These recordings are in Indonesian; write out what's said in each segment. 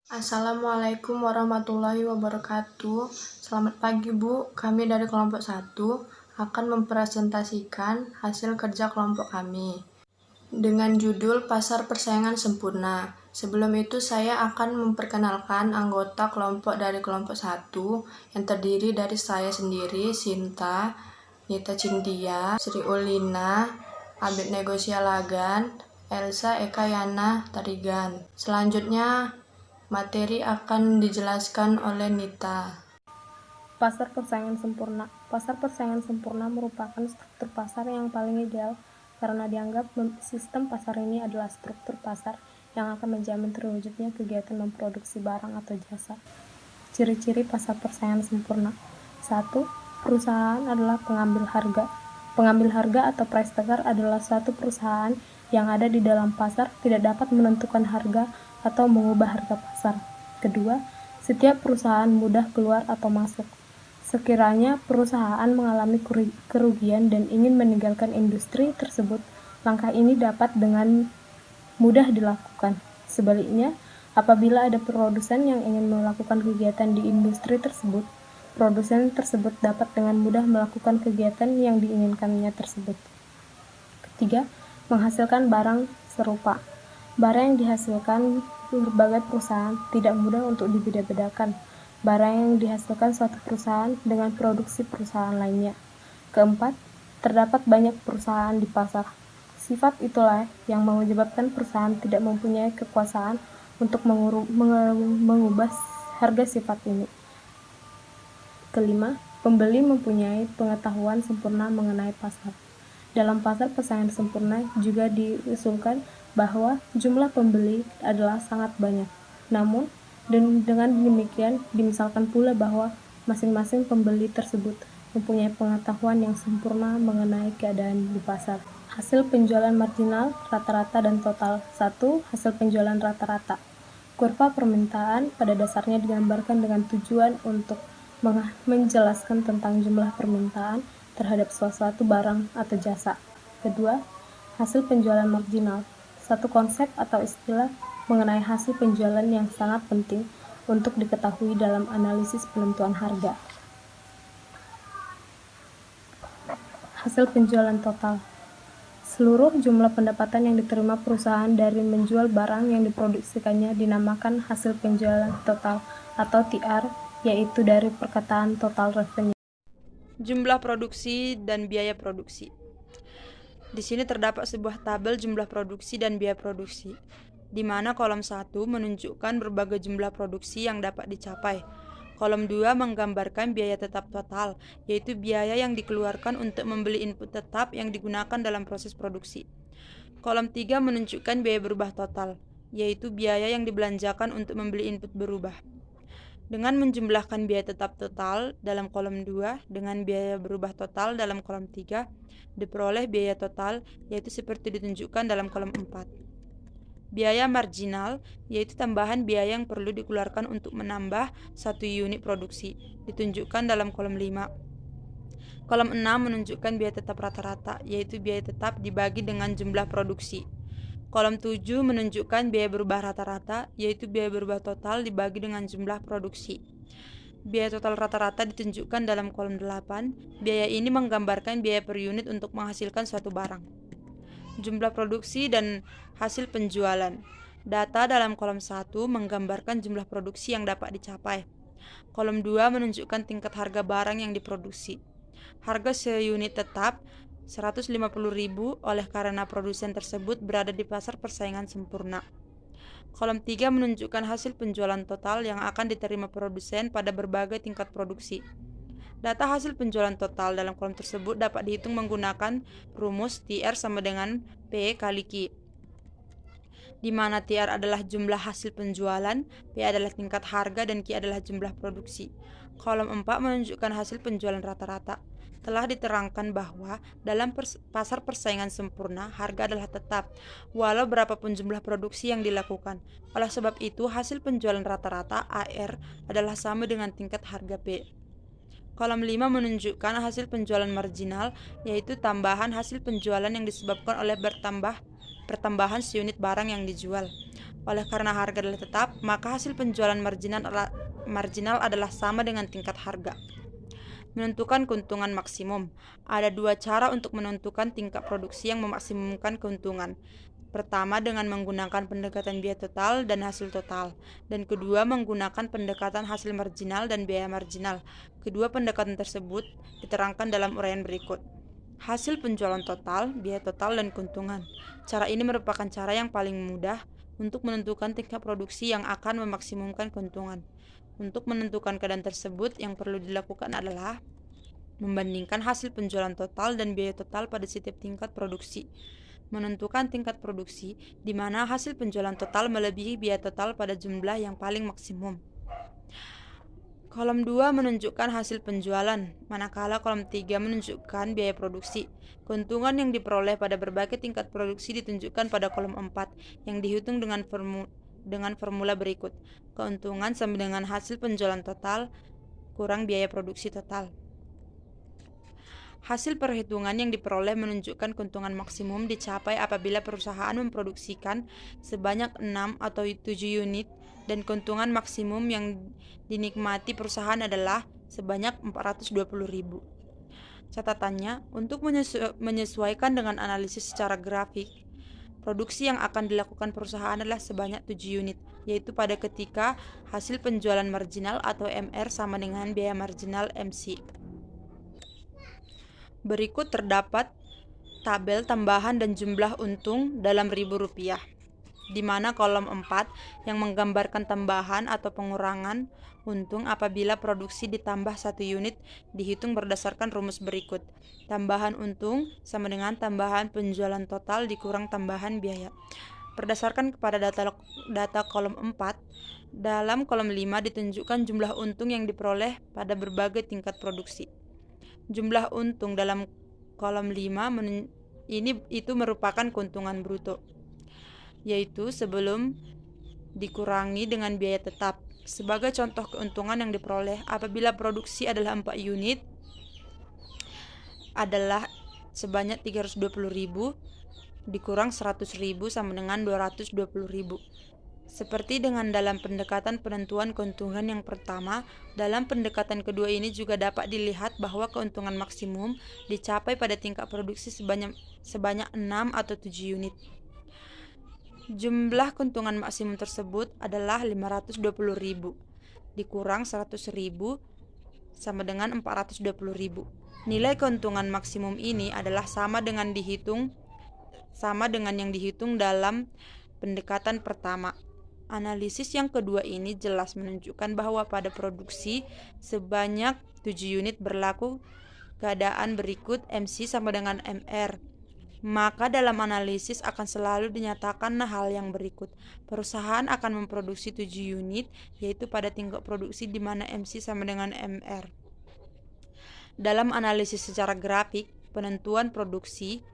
Assalamualaikum warahmatullahi wabarakatuh. Selamat pagi Bu, kami dari kelompok 1 akan mempresentasikan hasil kerja kelompok kami dengan judul Pasar Persaingan Sempurna. Sebelum itu saya akan memperkenalkan anggota kelompok dari kelompok 1 yang terdiri dari saya sendiri, Sinta, Nita Cindia, Sri Ulina, Abid Negosialagan, Elsa Ekayana Tarigan. Selanjutnya materi akan dijelaskan oleh Nita. Pasar persaingan sempurna. Pasar persaingan sempurna merupakan struktur pasar yang paling ideal karena dianggap sistem pasar ini adalah struktur pasar yang akan menjamin terwujudnya kegiatan memproduksi barang atau jasa. Ciri-ciri pasar persaingan sempurna. 1. Perusahaan adalah pengambil harga. Pengambil harga atau price taker adalah suatu perusahaan yang ada di dalam pasar tidak dapat menentukan harga atau mengubah harga pasar. Kedua, setiap perusahaan mudah keluar atau masuk. Sekiranya perusahaan mengalami kerugian dan ingin meninggalkan industri tersebut, langkah ini dapat dengan mudah dilakukan. Sebaliknya, apabila ada produsen yang ingin melakukan kegiatan di industri tersebut, produsen tersebut dapat dengan mudah melakukan kegiatan yang diinginkannya tersebut. Ketiga, menghasilkan barang serupa. Barang yang dihasilkan berbagai perusahaan tidak mudah untuk dibedakan barang yang dihasilkan suatu perusahaan dengan produksi perusahaan lainnya. Keempat, terdapat banyak perusahaan di pasar. Sifat itulah yang menyebabkan perusahaan tidak mempunyai kekuasaan untuk mengubah harga sifat ini. Kelima, pembeli mempunyai pengetahuan sempurna mengenai pasar. Dalam pasar persaingan sempurna juga diusulkan bahwa jumlah pembeli adalah sangat banyak. Namun, dengan demikian, dimisalkan pula bahwa masing-masing pembeli tersebut mempunyai pengetahuan yang sempurna mengenai keadaan di pasar. Hasil penjualan marginal, rata-rata dan total. 1. Hasil penjualan rata-rata. Kurva permintaan pada dasarnya digambarkan dengan tujuan untuk menjelaskan tentang jumlah permintaan terhadap suatu barang atau jasa. Kedua, hasil penjualan marginal. Satu konsep atau istilah mengenai hasil penjualan yang sangat penting untuk diketahui dalam analisis penentuan harga. Hasil penjualan total. Seluruh jumlah pendapatan yang diterima perusahaan dari menjual barang yang diproduksikannya dinamakan hasil penjualan total atau TR, yaitu dari perkataan total revenue. Jumlah produksi dan biaya produksi. Di sini terdapat sebuah tabel jumlah produksi dan biaya produksi, di mana kolom 1 menunjukkan berbagai jumlah produksi yang dapat dicapai. Kolom 2 menggambarkan biaya tetap total, yaitu biaya yang dikeluarkan untuk membeli input tetap yang digunakan dalam proses produksi. Kolom 3 menunjukkan biaya berubah total, yaitu biaya yang dibelanjakan untuk membeli input berubah. Dengan menjumlahkan biaya tetap total dalam kolom 2 dengan biaya berubah total dalam kolom 3, diperoleh biaya total, yaitu seperti ditunjukkan dalam kolom 4. Biaya marginal, yaitu tambahan biaya yang perlu dikeluarkan untuk menambah satu unit produksi, ditunjukkan dalam kolom 5. Kolom 6 menunjukkan biaya tetap rata-rata, yaitu biaya tetap dibagi dengan jumlah produksi. Kolom 7 menunjukkan biaya berubah rata-rata, yaitu biaya berubah total dibagi dengan jumlah produksi. Biaya total rata-rata ditunjukkan dalam kolom 8. Biaya ini menggambarkan biaya per unit untuk menghasilkan suatu barang. Jumlah produksi dan hasil penjualan. Data dalam kolom 1 menggambarkan jumlah produksi yang dapat dicapai. Kolom 2 menunjukkan tingkat harga barang yang diproduksi. Harga seunit tetap 150.000 oleh karena produsen tersebut berada di pasar persaingan sempurna. Kolom 3 menunjukkan hasil penjualan total yang akan diterima produsen pada berbagai tingkat produksi. Data hasil penjualan total dalam kolom tersebut dapat dihitung menggunakan rumus TR sama dengan P kali Q, di mana TR adalah jumlah hasil penjualan, P adalah tingkat harga, dan Q adalah jumlah produksi. Kolom 4 menunjukkan hasil penjualan rata-rata. Telah diterangkan bahwa dalam pasar persaingan sempurna, harga adalah tetap, walau berapapun jumlah produksi yang dilakukan. Oleh sebab itu, hasil penjualan rata-rata AR adalah sama dengan tingkat harga P. Kolom 5 menunjukkan hasil penjualan marginal, yaitu tambahan hasil penjualan yang disebabkan oleh pertambahan seunit barang yang dijual. Oleh karena harga adalah tetap, maka hasil penjualan marginal adalah sama dengan tingkat harga. Menentukan keuntungan maksimum. Ada dua cara untuk menentukan tingkat produksi yang memaksimumkan keuntungan. Pertama, dengan menggunakan pendekatan biaya total dan hasil total, dan kedua menggunakan pendekatan hasil marginal dan biaya marginal. Kedua pendekatan tersebut diterangkan dalam uraian berikut. Hasil penjualan total, biaya total, dan keuntungan. Cara ini merupakan cara yang paling mudah untuk menentukan tingkat produksi yang akan memaksimumkan keuntungan. Untuk menentukan keadaan tersebut, yang perlu dilakukan adalah membandingkan hasil penjualan total dan biaya total pada setiap tingkat produksi. Menentukan tingkat produksi di mana hasil penjualan total melebihi biaya total pada jumlah yang paling maksimum. Kolom 2 menunjukkan hasil penjualan, manakala kolom 3 menunjukkan biaya produksi. Keuntungan yang diperoleh pada berbagai tingkat produksi ditunjukkan pada kolom 4 yang dihitung dengan formula berikut. Keuntungan sama dengan hasil penjualan total kurang biaya produksi total. Hasil perhitungan yang diperoleh menunjukkan keuntungan maksimum dicapai apabila perusahaan memproduksikan sebanyak 6 atau 7 unit dan keuntungan maksimum yang dinikmati perusahaan adalah sebanyak 420.000. Catatannya, untuk menyesuaikan dengan analisis secara grafik, produksi yang akan dilakukan perusahaan adalah sebanyak 7 unit, yaitu pada ketika hasil penjualan marginal atau MR sama dengan biaya marginal MC. Berikut terdapat tabel tambahan dan jumlah untung dalam ribu rupiah, di mana kolom 4 yang menggambarkan tambahan atau pengurangan untung apabila produksi ditambah 1 unit dihitung berdasarkan rumus berikut. Tambahan untung sama dengan tambahan penjualan total dikurang tambahan biaya. Berdasarkan kepada data kolom 4, dalam kolom 5 ditunjukkan jumlah untung yang diperoleh pada berbagai tingkat produksi. Jumlah untung dalam kolom 5 itu merupakan keuntungan bruto, yaitu sebelum dikurangi dengan biaya tetap. Sebagai contoh keuntungan yang diperoleh apabila produksi adalah 4 unit adalah sebanyak 320.000 dikurang 100.000 sama dengan 220.000. Seperti dengan dalam pendekatan penentuan keuntungan yang pertama, dalam pendekatan kedua ini juga dapat dilihat bahwa keuntungan maksimum dicapai pada tingkat produksi sebanyak 6 atau 7 unit. Jumlah keuntungan maksimum tersebut adalah 520.000 dikurang 100.000 sama dengan 420.000. Nilai keuntungan maksimum ini adalah sama dengan yang dihitung dalam pendekatan pertama. Analisis yang kedua ini jelas menunjukkan bahwa pada produksi sebanyak 7 unit berlaku keadaan berikut MC sama dengan MR. Maka dalam analisis akan selalu dinyatakan hal yang berikut. Perusahaan akan memproduksi 7 unit, yaitu pada tingkat produksi di mana MC sama dengan MR. Dalam analisis secara grafik, penentuan produksi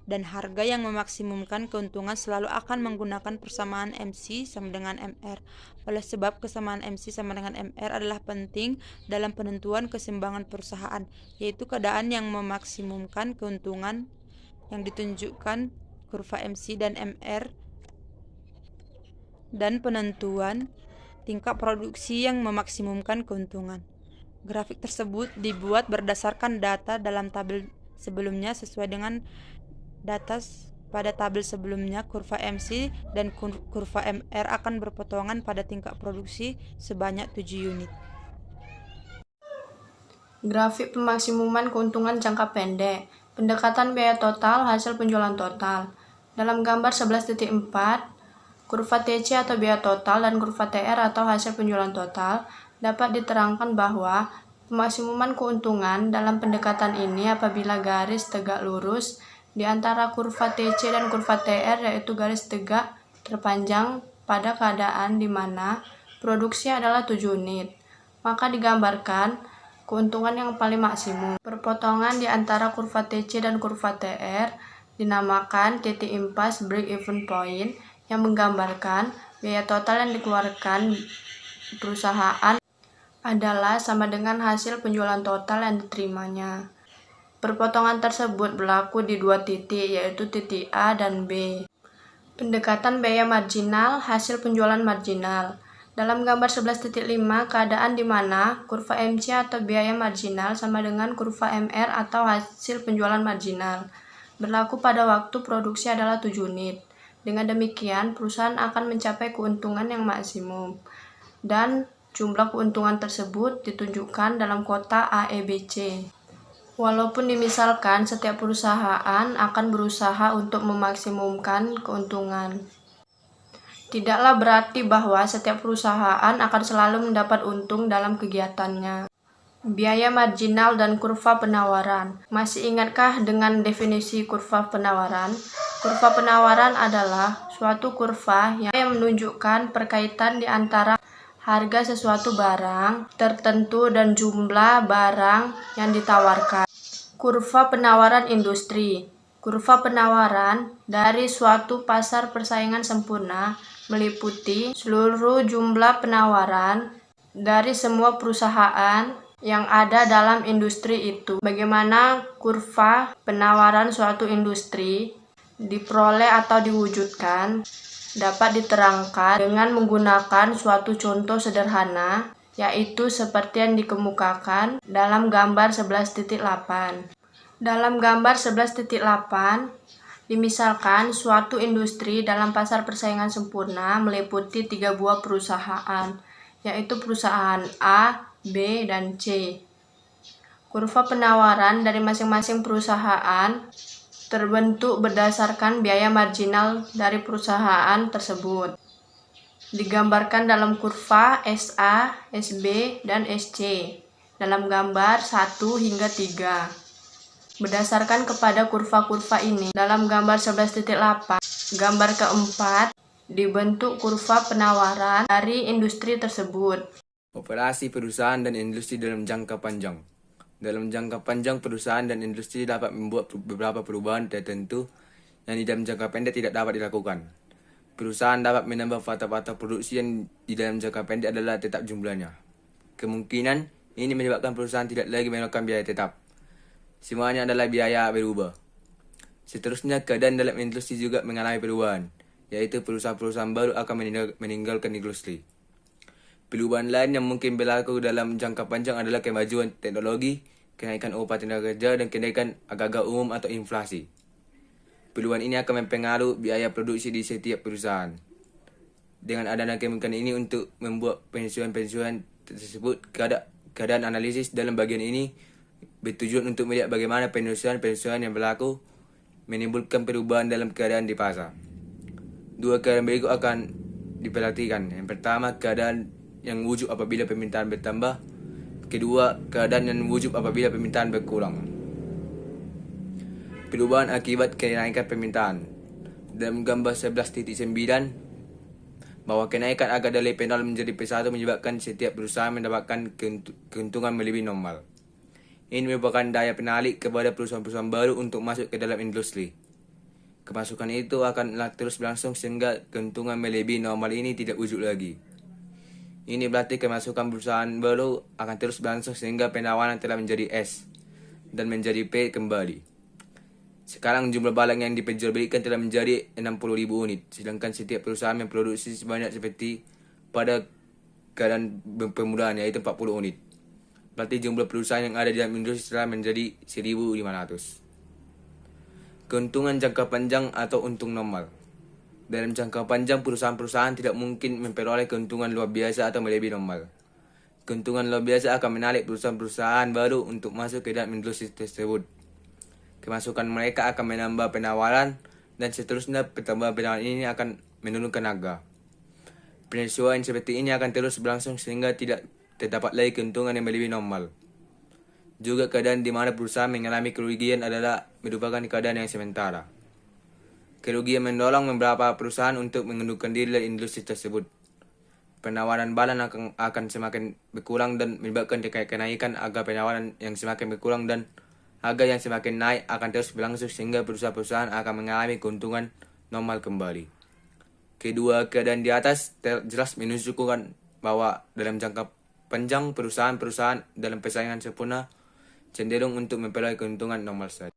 dan harga yang memaksimumkan keuntungan selalu akan menggunakan persamaan MC sama dengan MR. Oleh sebab kesamaan MC sama dengan MR adalah penting dalam penentuan keseimbangan perusahaan, yaitu keadaan yang memaksimumkan keuntungan yang ditunjukkan kurva MC dan MR, dan penentuan tingkat produksi yang memaksimumkan keuntungan. Grafik tersebut dibuat berdasarkan data dalam tabel sebelumnya sesuai dengan data pada tabel sebelumnya. Kurva MC dan kurva MR akan berpotongan pada tingkat produksi sebanyak 7 unit. Grafik pemaksimuman keuntungan jangka pendek. Pendekatan biaya total hasil penjualan total. Dalam gambar 11.4, kurva TC atau biaya total dan kurva TR atau hasil penjualan total dapat diterangkan bahwa pemaksimuman keuntungan dalam pendekatan ini apabila garis tegak lurus di antara kurva TC dan kurva TR, yaitu garis tegak terpanjang pada keadaan di mana produksi adalah 7 unit, maka digambarkan keuntungan yang paling maksimum. Perpotongan di antara kurva TC dan kurva TR dinamakan titik impas break-even point yang menggambarkan biaya total yang dikeluarkan perusahaan adalah sama dengan hasil penjualan total yang diterimanya. Perpotongan tersebut berlaku di 2 titik, yaitu titik A dan B. Pendekatan biaya marginal, hasil penjualan marginal. Dalam gambar 11.5, keadaan di mana kurva MC atau biaya marginal sama dengan kurva MR atau hasil penjualan marginal. Berlaku pada waktu produksi adalah 7 unit. Dengan demikian, perusahaan akan mencapai keuntungan yang maksimum. Dan jumlah keuntungan tersebut ditunjukkan dalam kota A, E, B, C. Walaupun dimisalkan setiap perusahaan akan berusaha untuk memaksimumkan keuntungan. Tidaklah berarti bahwa setiap perusahaan akan selalu mendapat untung dalam kegiatannya. Biaya marginal dan kurva penawaran. Masih ingatkah dengan definisi kurva penawaran? Kurva penawaran adalah suatu kurva yang menunjukkan perkaitan di antara harga sesuatu barang tertentu dan jumlah barang yang ditawarkan. Kurva penawaran industri. Kurva penawaran dari suatu pasar persaingan sempurna meliputi seluruh jumlah penawaran dari semua perusahaan yang ada dalam industri itu. Bagaimana kurva penawaran suatu industri diperoleh atau diwujudkan dapat diterangkan dengan menggunakan suatu contoh sederhana, yaitu seperti yang dikemukakan dalam gambar 11.8. Dalam gambar 11.8, dimisalkan suatu industri dalam pasar persaingan sempurna meliputi 3 buah perusahaan, yaitu perusahaan A, B, dan C. Kurva penawaran dari masing-masing perusahaan terbentuk berdasarkan biaya marginal dari perusahaan tersebut. Digambarkan dalam kurva SA, SB, dan SC dalam gambar 1 hingga 3. Berdasarkan kepada kurva-kurva ini, dalam gambar 11.8, gambar keempat, dibentuk kurva penawaran dari industri tersebut. Operasi perusahaan dan industri dalam jangka panjang. Dalam jangka panjang, perusahaan dan industri dapat membuat beberapa perubahan tertentu yang di dalam jangka pendek tidak dapat dilakukan. Perusahaan dapat menambah fakta-fakta produksi yang di dalam jangka pendek adalah tetap jumlahnya. Kemungkinan ini menyebabkan perusahaan tidak lagi mengeluarkan biaya tetap. Semuanya adalah biaya berubah. Seterusnya, keadaan dalam industri juga mengalami perubahan, yaitu perusahaan-perusahaan baru akan meninggalkan industri. Perubahan lain yang mungkin berlaku dalam jangka panjang adalah kemajuan teknologi, kenaikan upah tenaga kerja, dan kenaikan harga umum atau inflasi. Perubahan ini akan mempengaruhi biaya produksi di setiap perusahaan. Dengan adanya kemungkinan ini untuk membuat penyesuaian tersebut, keadaan analisis dalam bagian ini bertujuan untuk melihat bagaimana penyesuaian yang berlaku menimbulkan perubahan dalam keadaan di pasar. 2 keadaan berikut akan diperhatikan. Yang pertama, keadaan yang wujud apabila permintaan bertambah. Kedua, keadaan yang wujud apabila permintaan berkurang. Perubahan akibat kenaikan permintaan. Dalam gambar 11.9, bahwa kenaikan harga dalai penol menjadi P1 menyebabkan setiap perusahaan mendapatkan keuntungan melebihi normal. Ini merupakan daya penarik kepada perusahaan-perusahaan baru untuk masuk ke dalam industri. Kemasukan itu akan terus berlangsung sehingga keuntungan melebihi normal ini tidak wujud lagi. Ini berarti kemasukan perusahaan baru akan terus berlangsung sehingga penawaran telah menjadi S dan menjadi P kembali. Sekarang jumlah barang yang diperjualbelikan telah menjadi 60.000 unit, sedangkan setiap perusahaan memproduksi sebanyak seperti pada keadaan permulaan, yaitu 40 unit. Berarti jumlah perusahaan yang ada di dalam industri telah menjadi 1.500. Keuntungan jangka panjang atau untung normal. Dalam jangka panjang, perusahaan-perusahaan tidak mungkin memperoleh keuntungan luar biasa atau melebihi normal. Keuntungan luar biasa akan menarik perusahaan-perusahaan baru untuk masuk ke dalam industri tersebut. Kemasukan mereka akan menambah penawaran, dan seterusnya pertambahan penawaran ini akan menurunkan harga. Penyesuaian seperti ini akan terus berlangsung sehingga tidak terdapat lagi keuntungan yang melebihi normal. Juga keadaan di mana perusahaan mengalami kerugian adalah merupakan keadaan yang sementara. Kerugian mendorong beberapa perusahaan untuk mengundurkan diri dari industri tersebut. Penawaran barang akan semakin berkurang dan menyebabkan kenaikan harga penawaran yang semakin berkurang, dan harga yang semakin naik akan terus berlangsung sehingga perusahaan-perusahaan akan mengalami keuntungan normal kembali. Kedua keadaan di atas jelas menunjukkan bahwa dalam jangka panjang perusahaan-perusahaan dalam persaingan sempurna cenderung untuk memperoleh keuntungan normal saja.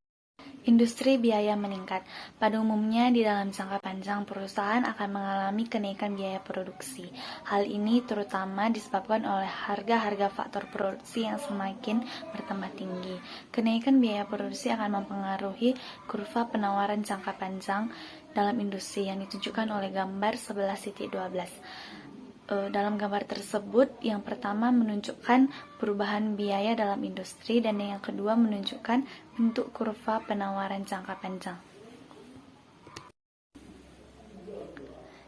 Industri biaya meningkat. Pada umumnya, di dalam jangka panjang, perusahaan akan mengalami kenaikan biaya produksi. Hal ini terutama disebabkan oleh harga-harga faktor produksi yang semakin bertambah tinggi. Kenaikan biaya produksi akan mempengaruhi kurva penawaran jangka panjang dalam industri yang ditunjukkan oleh gambar 11.12. Dalam gambar tersebut, yang pertama menunjukkan perubahan biaya dalam industri dan yang kedua menunjukkan bentuk kurva penawaran jangka panjang.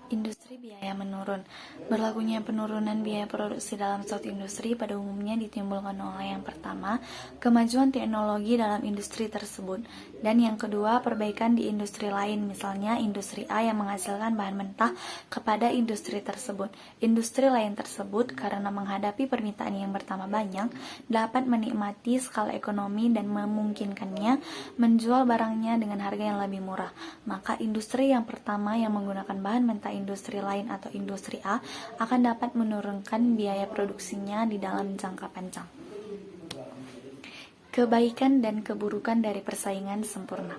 Industri biaya menurun. Berlakunya penurunan biaya produksi dalam suatu industri pada umumnya ditimbulkan oleh yang pertama, kemajuan teknologi dalam industri tersebut, dan yang kedua, perbaikan di industri lain, misalnya industri A yang menghasilkan bahan mentah kepada industri tersebut. Industri lain tersebut, karena menghadapi permintaan yang bertambah banyak, dapat menikmati skala ekonomi dan memungkinkannya menjual barangnya dengan harga yang lebih murah. Maka industri yang pertama yang menggunakan bahan mentah industri lain atau industri A akan dapat menurunkan biaya produksinya di dalam jangka panjang. Kebaikan dan keburukan dari persaingan sempurna.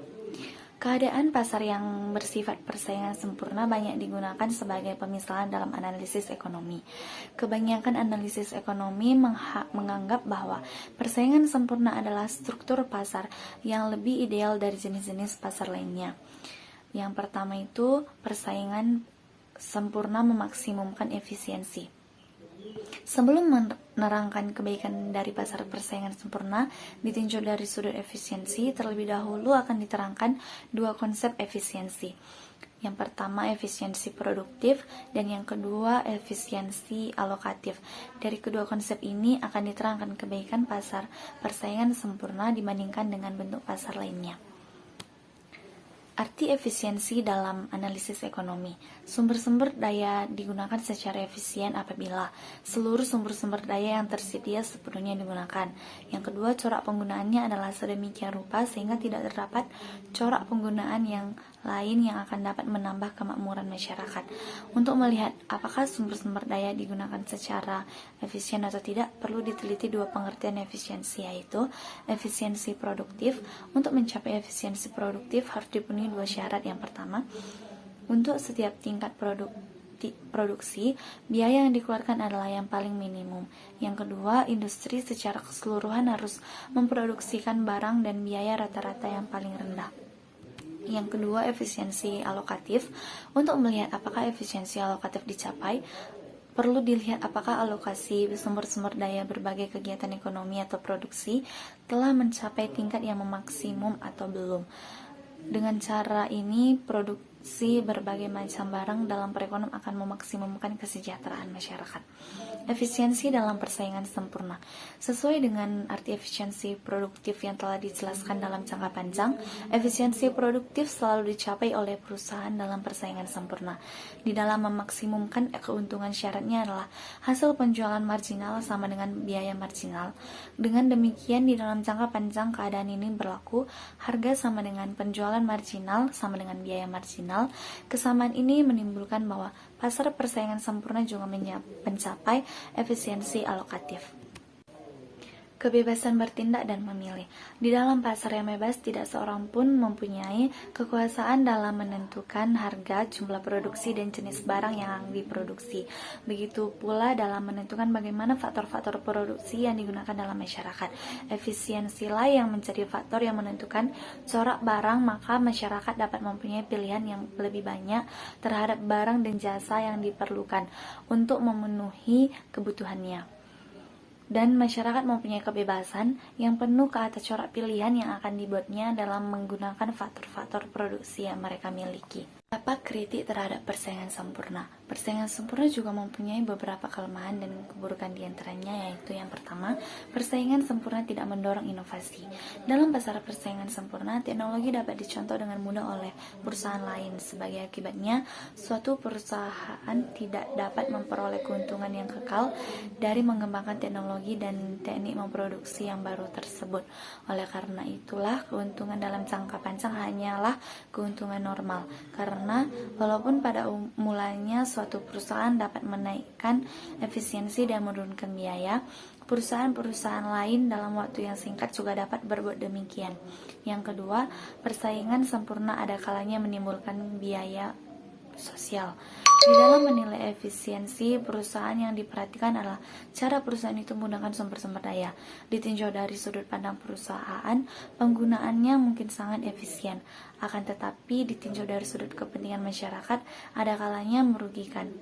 Keadaan pasar yang bersifat persaingan sempurna banyak digunakan sebagai pemisahan dalam analisis ekonomi. Kebanyakan analisis ekonomi menganggap bahwa persaingan sempurna adalah struktur pasar yang lebih ideal dari jenis-jenis pasar lainnya. Yang pertama itu, persaingan sempurna memaksimumkan efisiensi. Sebelum menerangkan kebaikan dari pasar persaingan sempurna ditinjau dari sudut efisiensi, terlebih dahulu akan diterangkan dua konsep efisiensi. Yang pertama efisiensi produktif dan yang kedua efisiensi alokatif. Dari kedua konsep ini akan diterangkan kebaikan pasar persaingan sempurna dibandingkan dengan bentuk pasar lainnya. Arti efisiensi dalam analisis ekonomi. Sumber-sumber daya digunakan secara efisien apabila seluruh sumber-sumber daya yang tersedia sepenuhnya digunakan. Yang kedua, corak penggunaannya adalah sedemikian rupa sehingga tidak terdapat corak penggunaan yang lain yang akan dapat menambah kemakmuran masyarakat. Untuk melihat apakah sumber-sumber daya digunakan secara efisien atau tidak, perlu diteliti dua pengertian efisiensi, yaitu efisiensi produktif. Untuk mencapai efisiensi produktif harus dipenuhi dua syarat. Yang pertama, untuk setiap tingkat produksi, biaya yang dikeluarkan adalah yang paling minimum. Yang kedua, industri secara keseluruhan harus memproduksikan barang dan biaya rata-rata yang paling rendah. Yang kedua, efisiensi alokatif. Untuk melihat apakah efisiensi alokatif dicapai, perlu dilihat apakah alokasi sumber-sumber daya berbagai kegiatan ekonomi atau produksi telah mencapai tingkat yang memaksimum atau belum. Dengan cara ini, produksi berbagai macam barang dalam perekonomian akan memaksimumkan kesejahteraan masyarakat. Efisiensi dalam persaingan sempurna. Sesuai dengan arti efisiensi produktif yang telah dijelaskan dalam jangka panjang, efisiensi produktif selalu dicapai oleh perusahaan dalam persaingan sempurna. Di dalam memaksimumkan keuntungan, syaratnya adalah hasil penjualan marginal sama dengan biaya marginal. Dengan demikian, di dalam jangka panjang keadaan ini berlaku, harga sama dengan penjualan marginal sama dengan biaya marginal. Kesamaan ini menimbulkan bahwa pasar persaingan sempurna juga mencapai efisiensi alokatif. Kebebasan bertindak dan memilih. Di dalam pasar yang bebas, tidak seorang pun mempunyai kekuasaan dalam menentukan harga, jumlah produksi, dan jenis barang yang diproduksi. Begitu pula dalam menentukan bagaimana faktor-faktor produksi yang digunakan dalam masyarakat. Efisiensilah yang menjadi faktor yang menentukan corak barang, maka masyarakat dapat mempunyai pilihan yang lebih banyak terhadap barang dan jasa yang diperlukan untuk memenuhi kebutuhannya. Dan masyarakat mempunyai kebebasan yang penuh ke atas corak pilihan yang akan dibuatnya dalam menggunakan faktor-faktor produksi yang mereka miliki. Apa kritik terhadap persaingan sempurna? Persaingan sempurna juga mempunyai beberapa kelemahan dan keburukan diantaranya, yaitu yang pertama, persaingan sempurna tidak mendorong inovasi. Dalam pasar persaingan sempurna, teknologi dapat dicontoh dengan mudah oleh perusahaan lain. Sebagai akibatnya, suatu perusahaan tidak dapat memperoleh keuntungan yang kekal dari mengembangkan teknologi dan teknik memproduksi yang baru tersebut. Oleh karena itulah, keuntungan dalam jangka panjang hanyalah keuntungan normal. Karena sempurna, walaupun pada mulanya suatu perusahaan dapat menaikkan efisiensi dan menurunkan biaya, perusahaan-perusahaan lain dalam waktu yang singkat juga dapat berbuat demikian. Yang kedua, persaingan sempurna ada kalanya menimbulkan biaya sosial. Di dalam menilai efisiensi perusahaan, yang diperhatikan adalah cara perusahaan itu menggunakan sumber-sumber daya. Ditinjau dari sudut pandang perusahaan, penggunaannya mungkin sangat efisien. Akan tetapi ditinjau dari sudut kepentingan masyarakat, ada kalanya merugikan.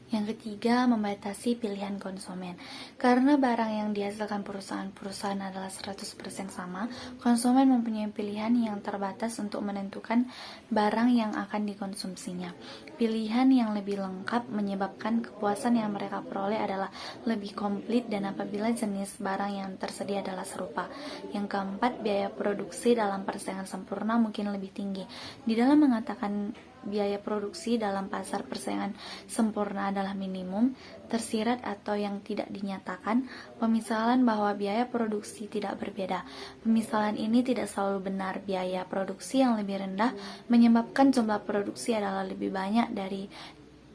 Yang ketiga, membatasi pilihan konsumen. Karena barang yang dihasilkan perusahaan-perusahaan adalah 100% sama, konsumen mempunyai pilihan yang terbatas untuk menentukan barang yang akan dikonsumsinya. Pilihan yang lebih lengkap menyebabkan kepuasan yang mereka peroleh adalah lebih komplit dan apabila jenis barang yang tersedia adalah serupa. Yang keempat, biaya produksi dalam persaingan sempurna mungkin lebih tinggi. Di dalam mengatakan biaya produksi dalam pasar persaingan sempurna adalah minimum, tersirat atau yang tidak dinyatakan, pemisalan bahwa biaya produksi tidak berbeda. Pemisalan ini tidak selalu benar. Biaya produksi yang lebih rendah menyebabkan jumlah produksi adalah lebih banyak dari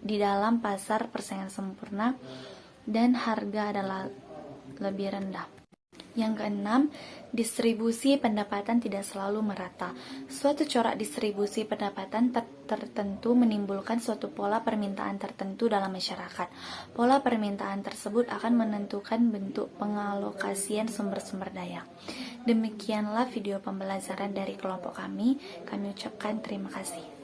di dalam pasar persaingan sempurna dan harga adalah lebih rendah. Yang keenam, distribusi pendapatan tidak selalu merata. Suatu corak distribusi pendapatan tertentu menimbulkan suatu pola permintaan tertentu dalam masyarakat. Pola permintaan tersebut akan menentukan bentuk pengalokasian sumber-sumber daya. Demikianlah video pembelajaran dari kelompok kami. Kami ucapkan terima kasih.